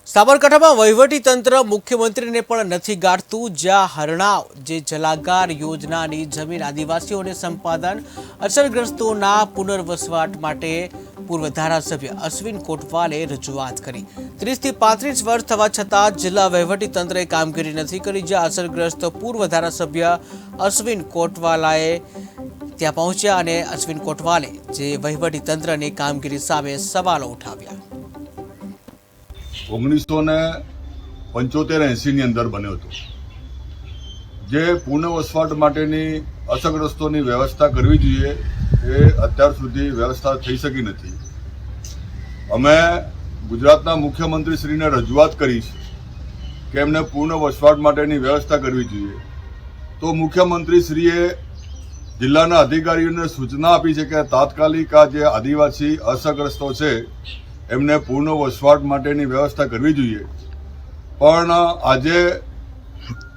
સાબરકાંઠામાં વહીવટી તંત્ર મુખ્યમંત્રીને પણ નથી ગાંઠતું। જ્યાં હરણાવ જે જલાગાર યોજનાની જમીન આદિવાસીઓને સંપાદન અસરગ્રસ્તોના પુનર્વસવાટ માટે પૂર્વ ધારાસભ્ય અશ્વિન કોટવાલે રજૂઆત કરી। 30 થી 35 વર્ષ થવા છતાં જિલ્લા વહીવટી તંત્રએ કામગીરી નથી કરી। જ્યાં અસરગ્રસ્ત પૂર્વ ધારાસભ્ય અશ્વિન કોટવાલાએ ત્યાં પહોંચ્યા અને અશ્વિન કોટવાલે જે વહીવટી તંત્રની કામગીરી સામે સવાલો ઉઠાવ્યા। 1975-80 ની અંદર બન્યો હતો, જે પુનઃવસવાટ માટેની અસરગ્રસ્તોની વ્યવસ્થા કરવી જોઈએ એ અત્યાર સુધી વ્યવસ્થા થઈ શકી નથી। અમે ગુજરાતના મુખ્યમંત્રીશ્રીને રજૂઆત કરી કે એમને પુનઃવસવાટ માટેની વ્યવસ્થા કરવી જોઈએ, તો મુખ્યમંત્રીશ્રીએ જિલ્લાના અધિકારીઓને સૂચના આપી છે કે તાત્કાલિક આ જે આદિવાસી અસરગ્રસ્તો છે એમને પૂર્ણ વસવાટ માટેની વ્યવસ્થા કરવી જોઈએ। પણ આજે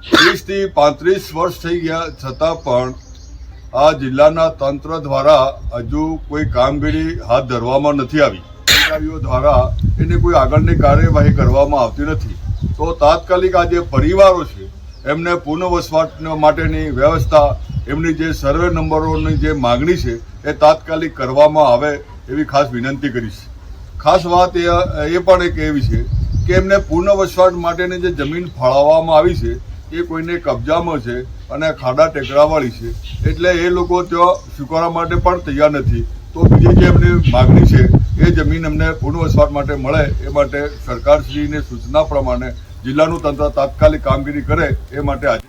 30 થી 35 વર્ષ થઈ ગયા છતાં પણ આ જિલ્લાના તંત્ર દ્વારા હજુ કોઈ કામગીરી હાથ ધરવામાં નથી આવી। અધિકારીઓ દ્વારા એની કોઈ આગળની કાર્યવાહી કરવામાં આવતી નથી। તો તાત્કાલિક આ જે પરિવારો છે એમને પૂર્ણ વસવાટ માટેની વ્યવસ્થા, એમની જે સર્વે નંબરોની જે માગણી છે એ તાત્કાલિક કરવામાં આવે એવી ખાસ વિનંતી કરીશ। ખાસ વાત એ પણ એક એવી છે કે એમને પૂર્ણ વસવાટ માટેની જે જમીન ફાળવવામાં આવી છે એ કોઈને કબજામાં છે અને ખાડા ટેકરાવાળી છે, એટલે એ લોકો ત્યાં સ્વીકારવા માટે પણ તૈયાર નથી। તો બીજી જે એમની માગણી છે એ જમીન એમને પૂર્ણ વસવાટ માટે મળે એ માટે સરકારશ્રીની સૂચના પ્રમાણે જિલ્લાનું તંત્ર તાત્કાલિક કામગીરી કરે એ માટે આજે